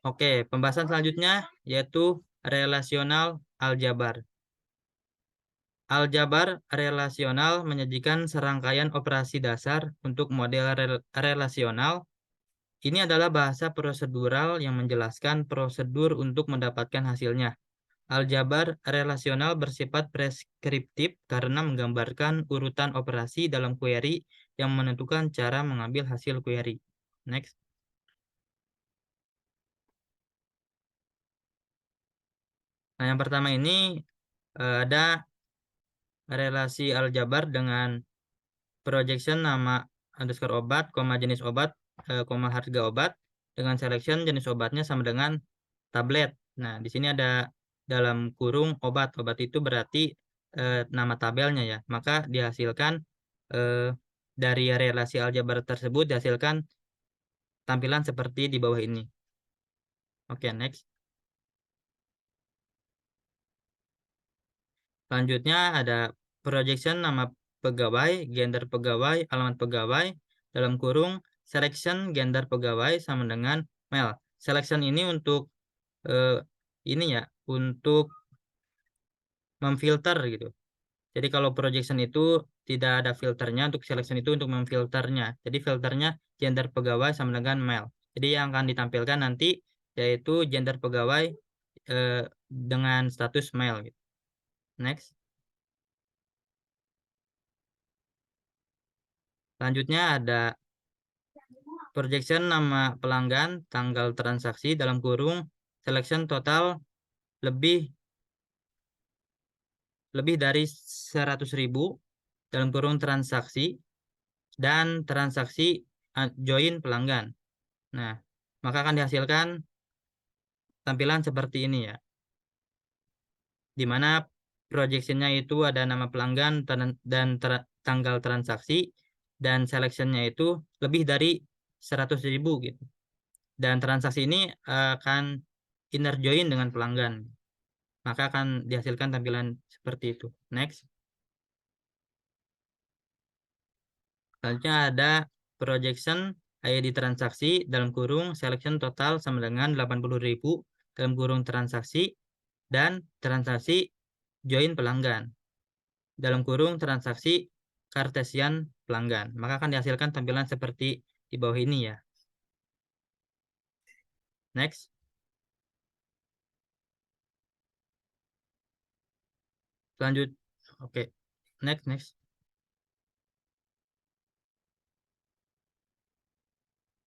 Oke, pembahasan selanjutnya yaitu relasional aljabar. Aljabar relasional menyajikan serangkaian operasi dasar untuk model relasional. Ini adalah bahasa prosedural yang menjelaskan prosedur untuk mendapatkan hasilnya. Aljabar relasional bersifat preskriptif karena menggambarkan urutan operasi dalam query yang menentukan cara mengambil hasil query. Next. Nah, yang pertama ini ada relasi aljabar dengan projection nama underscore obat, jenis obat, harga obat, dengan selection jenis obatnya sama dengan tablet. Nah, di sini ada dalam kurung obat. Obat itu berarti nama tabelnya ya. Maka dihasilkan dari relasi aljabar tersebut dihasilkan tampilan seperti di bawah ini. Oke, next. Selanjutnya ada projection nama pegawai, gender pegawai, alamat pegawai, dalam kurung selection gender pegawai sama dengan male. Selection ini untuk ini ya, untuk memfilter gitu. Jadi kalau projection itu tidak ada filternya, untuk selection itu untuk memfilternya. Jadi filternya gender pegawai sama dengan male. Jadi yang akan ditampilkan nanti yaitu gender pegawai dengan status male gitu. Next. Selanjutnya ada projection nama pelanggan, tanggal transaksi, dalam kurung selection total lebih dari 100.000, dalam kurung transaksi, dan transaksi join pelanggan. Nah, maka akan dihasilkan tampilan seperti ini ya, di mana projectionnya itu ada nama pelanggan dan tanggal transaksi, dan selectionnya itu lebih dari 100.000 gitu. Dan transaksi ini akan inner join dengan pelanggan. Maka akan dihasilkan tampilan seperti itu. Next. Selanjutnya ada projection ID transaksi, dalam kurung selection total sama dengan 80.000, dalam kurung transaksi, dan transaksi join pelanggan, dalam kurung transaksi Cartesian pelanggan. Maka akan dihasilkan tampilan seperti di bawah ini ya. Next. Lanjut. Oke. Next.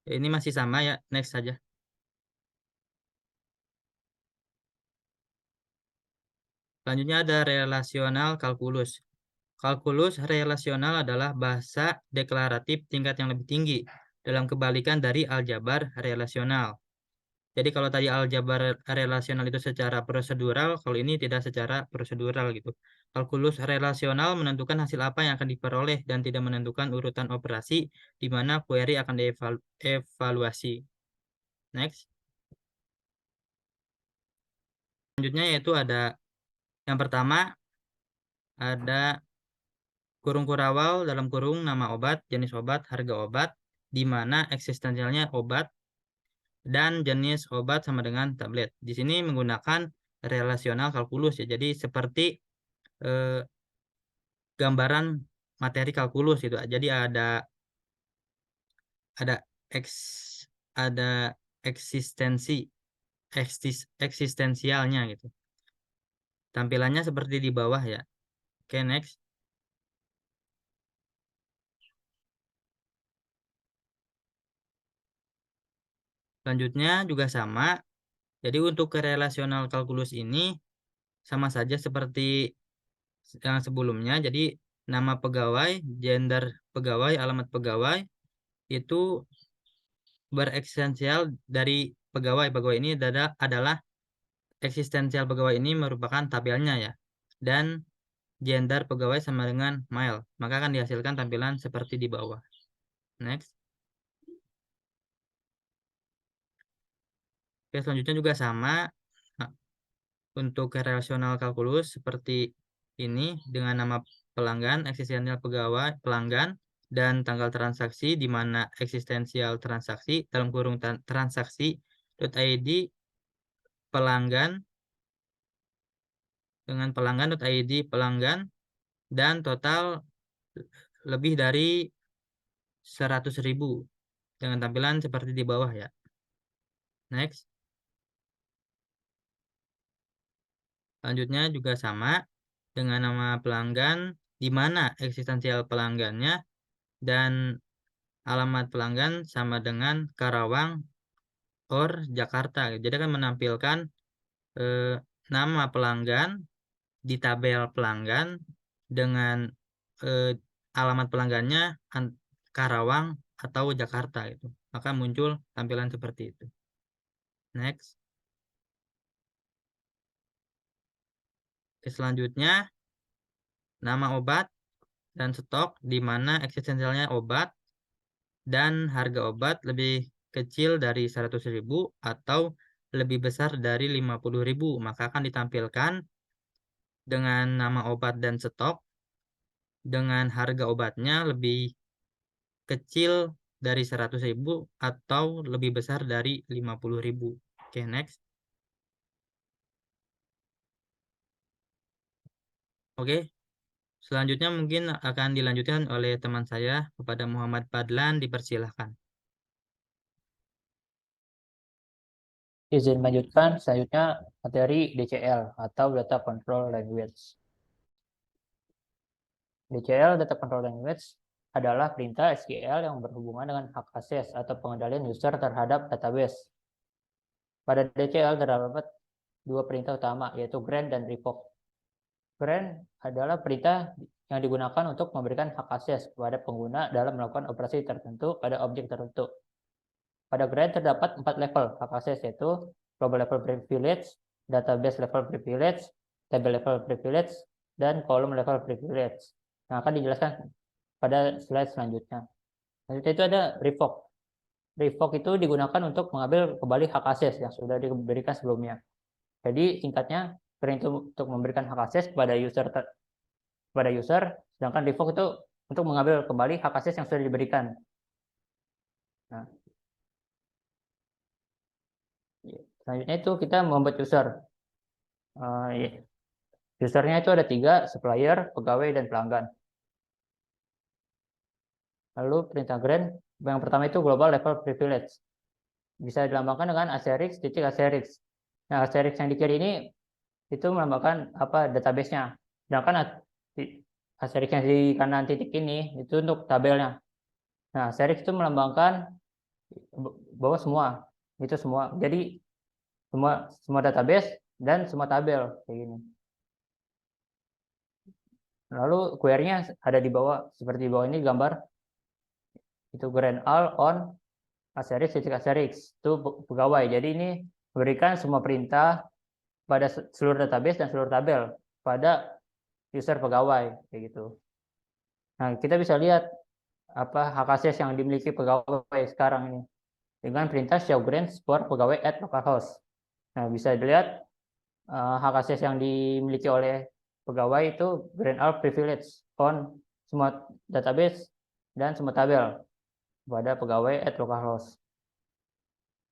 Ini masih sama ya. Next saja. Selanjutnya ada relasional kalkulus. Kalkulus relasional adalah bahasa deklaratif tingkat yang lebih tinggi dalam kebalikan dari aljabar relasional. Jadi kalau tadi aljabar relasional itu secara prosedural, kalau ini tidak secara prosedural gitu. Kalkulus relasional menentukan hasil apa yang akan diperoleh dan tidak menentukan urutan operasi di mana query akan dievaluasi. Next. Selanjutnya yaitu ada yang pertama ada kurung kurawal, dalam kurung nama obat, jenis obat, harga obat, di mana eksistensialnya obat dan jenis obat sama dengan tablet. Di sini menggunakan relasional kalkulus ya. Jadi seperti gambaran materi kalkulus itu. Jadi ada eksistensialnya gitu. Tampilannya seperti di bawah ya. Oke, next. Selanjutnya juga sama. Jadi untuk relasional kalkulus ini sama saja seperti yang sebelumnya. Jadi nama pegawai, gender pegawai, alamat pegawai itu bereksistensial dari pegawai. Pegawai ini adalah eksistensial pegawai ini merupakan tabelnya ya. Dan gender pegawai sama dengan male. Maka akan dihasilkan tampilan seperti di bawah. Next. Oke, selanjutnya juga sama. Nah, untuk relasional kalkulus seperti ini dengan nama pelanggan, eksistensial pegawai, pelanggan, dan tanggal transaksi di mana eksistensial transaksi dalam kurung transaksi.id pelanggan dengan pelanggan.id pelanggan dan total lebih dari 100.000 dengan tampilan seperti di bawah ya. Next. Selanjutnya juga sama dengan nama pelanggan di mana eksistensial pelanggannya dan alamat pelanggan sama dengan Karawang or Jakarta. Jadi akan menampilkan nama pelanggan di tabel pelanggan dengan alamat pelanggannya Karawang atau Jakarta itu. Maka muncul tampilan seperti itu. Next. Selanjutnya nama obat dan stok di mana eksistensialnya obat dan harga obat lebih kecil dari 100.000 atau lebih besar dari 50.000, maka akan ditampilkan dengan nama obat dan stok dengan harga obatnya lebih kecil dari 100.000 atau lebih besar dari 50.000. Oke, next. Oke, selanjutnya mungkin akan dilanjutkan oleh teman saya kepada Muhammad Fadlan, dipersilahkan. Izin melanjutkan, selanjutnya materi DCL atau Data Control Language. DCL, Data Control Language, adalah perintah SQL yang berhubungan dengan hak akses atau pengendalian user terhadap database. Pada DCL terdapat dua perintah utama, yaitu grant dan revoke. Grant adalah perintah yang digunakan untuk memberikan hak akses kepada pengguna dalam melakukan operasi tertentu pada objek tertentu. Pada grant terdapat 4 level hak akses, yaitu global level privilege, database level privilege, table level privilege, dan column level privilege. Yang akan dijelaskan pada slide selanjutnya. Selanjutnya itu ada revoke. Revoke itu digunakan untuk mengambil kembali hak akses yang sudah diberikan sebelumnya. Jadi singkatnya, perintah untuk memberikan hak akses kepada user, sedangkan revoke itu untuk mengambil kembali hak akses yang sudah diberikan. Nah, selanjutnya itu kita membuat user. Usernya itu ada 3, supplier, pegawai, dan pelanggan. Lalu perintah grant, yang pertama itu global level privilege. Bisa dilambangkan dengan asterisk, titik asterisk. Nah, asterisk yang di kiri ini itu melambangkan apa database-nya. Sedangkan asterisk yang di kanan titik ini itu untuk tabelnya. Nah, asterisk itu melambangkan bahwa semua, itu semua. Jadi semua database dan semua tabel kayak gini. Lalu query-nya ada di bawah, seperti di bawah ini gambar. Itu grant all on asterisk titik asterisk itu pegawai. Jadi ini memberikan semua perintah pada seluruh database dan seluruh tabel pada user pegawai kayak gitu. Nah, kita bisa lihat apa hak akses yang dimiliki pegawai sekarang ini dengan perintah show grants for pegawai at localhost. Nah, bisa dilihat hak akses yang dimiliki oleh pegawai itu grant all privilege on semua database dan semua tabel pada pegawai at localhost.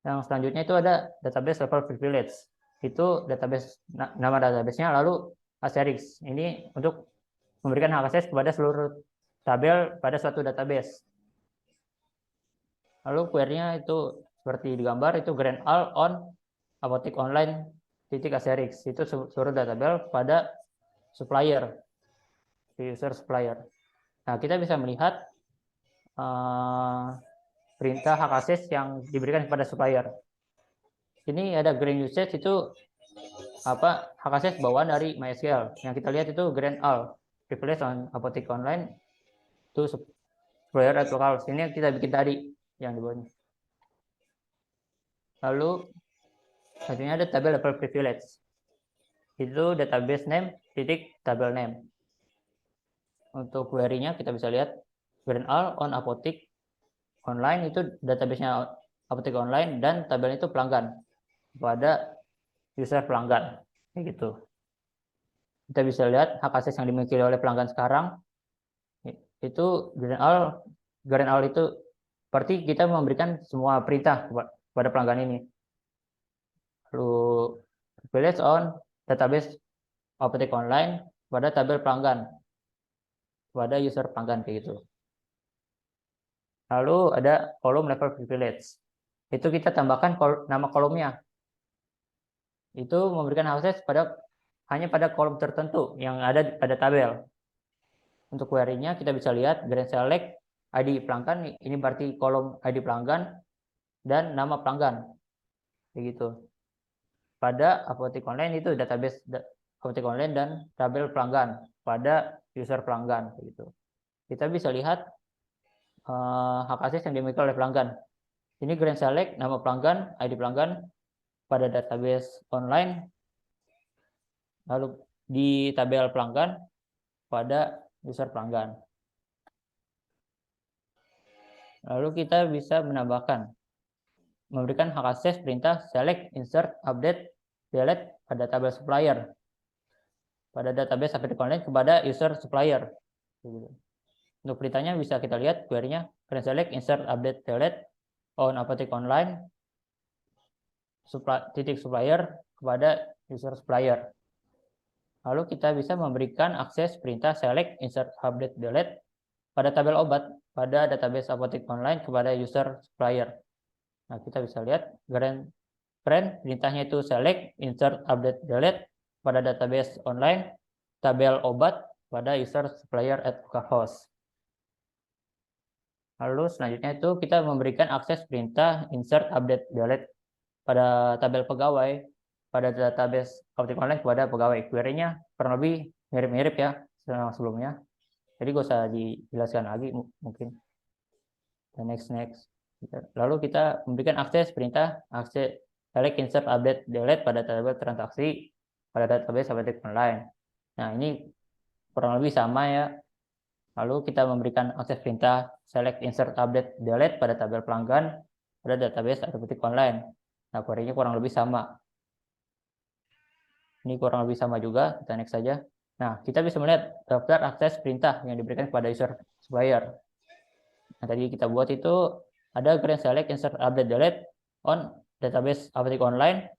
Yang selanjutnya itu ada database level privilege. Itu database, nama database-nya, lalu asterisk. Ini untuk memberikan hak akses kepada seluruh tabel pada suatu database. Lalu query-nya itu seperti digambar, itu grant all on apotek online titik asterisk. Itu seluruh databel pada supplier, user supplier. Nah, kita bisa melihat perintah hak akses yang diberikan kepada supplier. Ini ada grant usage, itu apa hak akses bawaan dari MySQL. Yang kita lihat itu grant all. privilege on apotek online to supplier at localhost. Ini yang kita bikin tadi yang di bawahnya. Lalu selanjutnya ada tabel level privilege. Itu database name titik tabel name. Untuk query-nya kita bisa lihat grant all on apotek online itu database-nya apotek online dan tabelnya itu pelanggan pada user pelanggan kayak gitu. Kita bisa lihat hak akses yang dimiliki oleh pelanggan sekarang itu grant all itu berarti kita memberikan semua perintah kepada pelanggan ini. Lalu privilege on database apotek online pada tabel pelanggan pada user pelanggan kayak gitu. Lalu ada kolom level privilege. Itu kita tambahkan nama kolomnya. Itu memberikan akses hanya pada kolom tertentu yang ada pada tabel. Untuk query-nya kita bisa lihat grant select ID pelanggan, ini berarti kolom ID pelanggan dan nama pelanggan. Begitu. Pada apotek online itu database apotek online dan tabel pelanggan pada user pelanggan begitu. Kita bisa lihat hak akses yang dimiliki oleh pelanggan. Ini grant select nama pelanggan, ID pelanggan pada database online, lalu di tabel pelanggan pada user pelanggan. Lalu kita bisa memberikan hak akses perintah select, insert, update, delete pada tabel supplier pada database apotek online kepada user supplier. Untuk perintahnya bisa kita lihat query-nya grant select, insert, update, delete on apotek online supplier kepada user supplier. Lalu kita bisa memberikan akses perintah select, insert, update, delete pada tabel obat pada database apotek online kepada user supplier. Nah, kita bisa lihat grant perintahnya itu select, insert, update, delete pada database online tabel obat pada user supplier at localhost. Lalu selanjutnya itu kita memberikan akses perintah insert, update, delete pada tabel pegawai pada database apotek online kepada pegawai. Query-nya kurang lebih mirip-mirip ya sama sebelumnya. Jadi gak usah dijelaskan lagi mungkin. Dan next. Lalu kita memberikan akses perintah akses select, insert, update, delete pada tabel transaksi pada database apotek online. Nah, ini kurang lebih sama ya. Lalu kita memberikan akses perintah select, insert, update, delete pada tabel pelanggan pada database apotek online. Nah, query-nya kurang lebih sama. Ini kurang lebih sama juga. Kita next saja. Nah, kita bisa melihat daftar akses perintah yang diberikan kepada user supplier. Nah, tadi kita buat itu ada grant select, insert, update, delete on database apotek online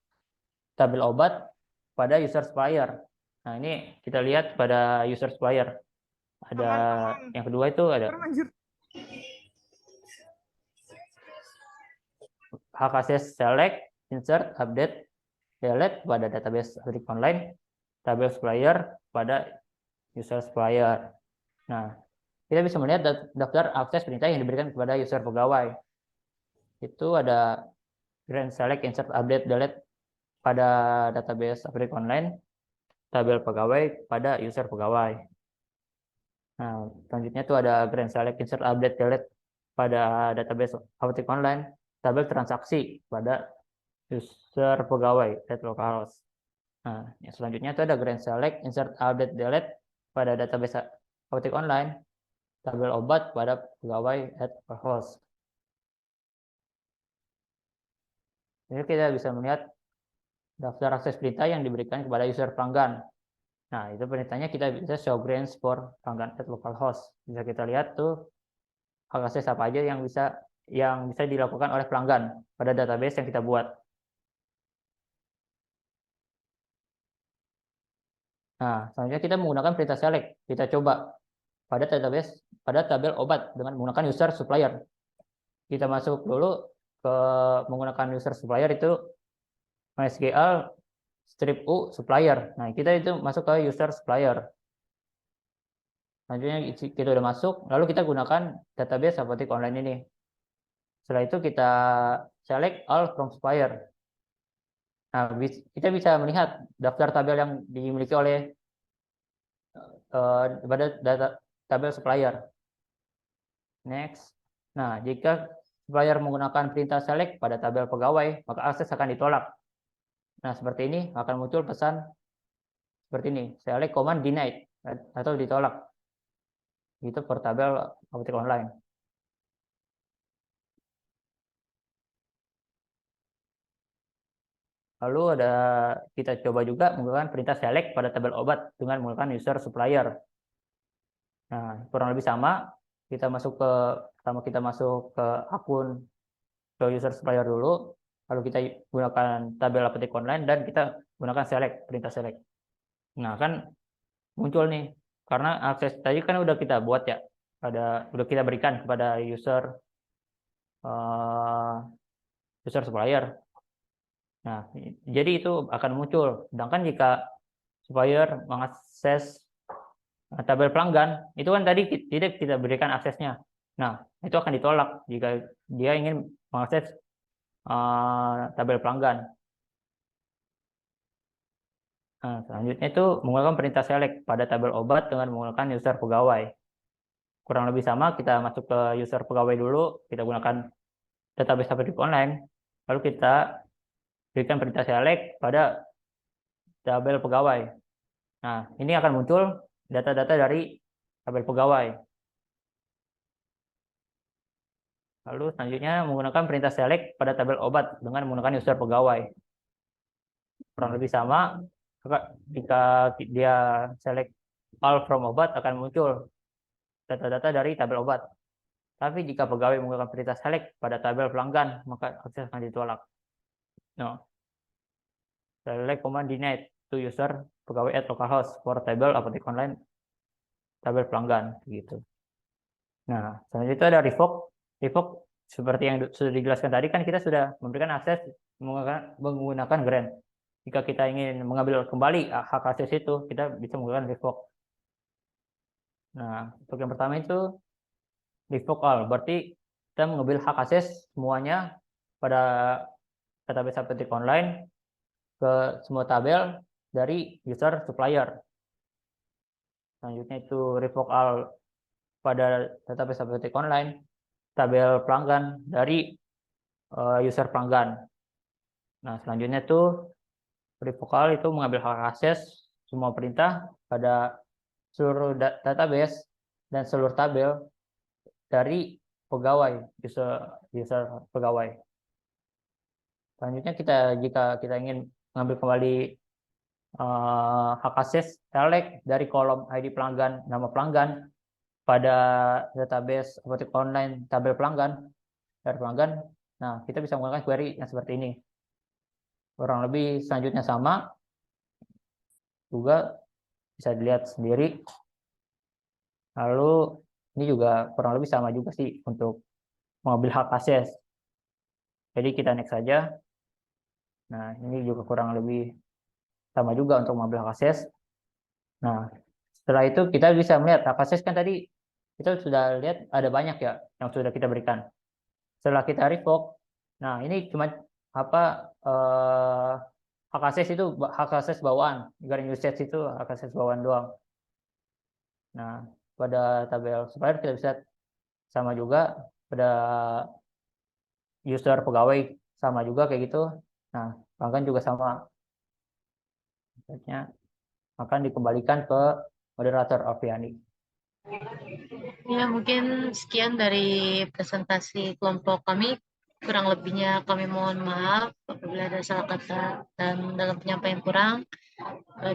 tabel obat pada user supplier. Nah, ini kita lihat pada user supplier. Ada yang kedua itu ada hak akses select, insert, update, delete pada database apotek online tabel supplier pada user supplier. Nah, kita bisa melihat daftar akses perintah yang diberikan kepada user pegawai. Itu ada grant select, insert, update, delete pada database apotek online tabel pegawai pada user pegawai. Nah, selanjutnya itu ada grant select, insert, update, delete pada database apotek online tabel transaksi pada user pegawai at localhost. Nah, yang selanjutnya itu ada grant select, insert, update, delete pada database apotek online tabel obat pada pegawai at localhost. Jadi kita bisa melihat daftar akses perintah yang diberikan kepada user pelanggan. Nah, itu perintahnya kita bisa show grants for pelanggan at localhost. Bisa kita lihat tuh hak akses apa aja yang bisa dilakukan oleh pelanggan pada database yang kita buat. Nah, selanjutnya kita menggunakan perintah select. Kita coba pada database pada tabel obat dengan menggunakan user supplier. Kita masuk dulu ke menggunakan user supplier itu MySQL strip U supplier. Nah, kita itu masuk ke user supplier. Selanjutnya kita udah masuk, lalu kita gunakan database apotek online ini. Setelah itu kita select all from supplier. Nah, kita bisa melihat daftar tabel yang dimiliki oleh pada data tabel supplier. Next. Nah, jika supplier menggunakan perintah select pada tabel pegawai, maka akses akan ditolak. Nah, seperti ini akan muncul pesan seperti ini, select command denied atau ditolak. Itu per tabel apotek online. Lalu kita coba juga menggunakan perintah select pada tabel obat dengan menggunakan user supplier. Nah, kurang lebih sama. Kita masuk ke akun user supplier dulu, lalu kita gunakan tabel apotek online dan kita gunakan perintah select. Nah, kan muncul nih, karena akses tadi kan udah kita buat ya, udah kita berikan kepada user supplier. Nah, jadi itu akan muncul. Sedangkan jika supplier mengakses tabel pelanggan, itu kan tadi tidak kita berikan aksesnya. Nah, itu akan ditolak jika dia ingin mengakses tabel pelanggan. Nah, selanjutnya itu menggunakan perintah select pada tabel obat dengan menggunakan user pegawai. Kurang lebih sama, kita masuk ke user pegawai dulu, kita gunakan database apotek online, lalu kita berikan perintah select pada tabel pegawai. Nah, ini akan muncul data-data dari tabel pegawai. Lalu selanjutnya menggunakan perintah select pada tabel obat dengan menggunakan user pegawai. Kurang lebih sama, jika dia select all from obat akan muncul data-data dari tabel obat. Tapi jika pegawai menggunakan perintah select pada tabel pelanggan, maka akses akan ditolak. No. Select command denied to user pegawai at localhost for table apotek online tabel pelanggan gitu. Nah, selanjutnya ada revoke. Revoke seperti yang sudah dijelaskan tadi kan kita sudah memberikan akses menggunakan grant. Jika kita ingin mengambil kembali hak akses itu, kita bisa menggunakan revoke. Nah, untuk yang pertama itu revoke all, berarti kita mengambil hak akses semuanya pada database apotek online ke semua tabel dari user supplier. Selanjutnya itu revoke all pada database apotek online tabel pelanggan dari user pelanggan. Nah, selanjutnya itu revoke all itu mengambil hak akses semua perintah pada seluruh database dan seluruh tabel dari pegawai user pegawai. Selanjutnya jika kita ingin mengambil kembali hak akses select dari kolom ID pelanggan, nama pelanggan pada database apotek online tabel pelanggan dari pelanggan. Nah, kita bisa menggunakan query yang seperti ini. Kurang lebih selanjutnya sama, juga bisa dilihat sendiri. Lalu ini juga kurang lebih sama juga sih untuk mengambil hak akses. Jadi kita next saja. Nah, ini juga kurang lebih sama juga untuk mengambil hak akses. Nah, setelah itu kita bisa melihat hak akses kan tadi kita sudah lihat ada banyak ya yang sudah kita berikan. Setelah kita revoke, nah ini cuma hak akses itu hak akses bawaan, garing usage itu hak akses bawaan doang. Nah, pada tabel supplier kita bisa sama juga, pada user pegawai sama juga kayak gitu. Nah, pelanggan juga sama. Akan dikembalikan ke moderator Alfiani. Ya, mungkin sekian dari presentasi kelompok kami. Kurang lebihnya kami mohon maaf apabila ada salah kata dan dalam penyampaian kurang.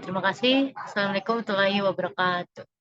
Terima kasih. Assalamualaikum warahmatullahi wabarakatuh.